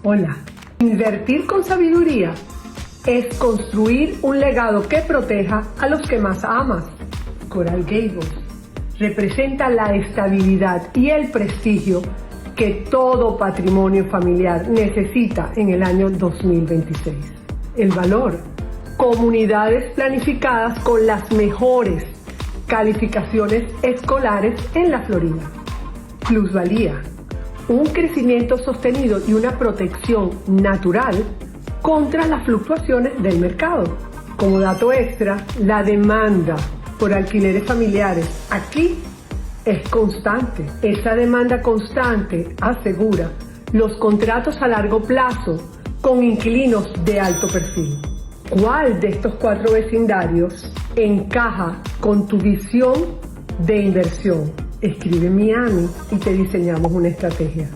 Hola. Invertir con sabiduría es construir un legado que proteja a los que más amas. Coral Gables representa la estabilidad y el prestigio que todo patrimonio familiar necesita en el año 2026. El valor: comunidades planificadas con las mejores calificaciones escolares en la Florida. Plusvalía: un crecimiento sostenido y una protección natural contra las fluctuaciones del mercado. Como dato extra, la demanda por alquileres familiares aquí es constante. Esa demanda constante asegura los contratos a largo plazo con inquilinos de alto perfil. ¿Cuál de estos 4 vecindarios encaja con tu visión de inversión? Escribe Miami y te diseñamos una estrategia.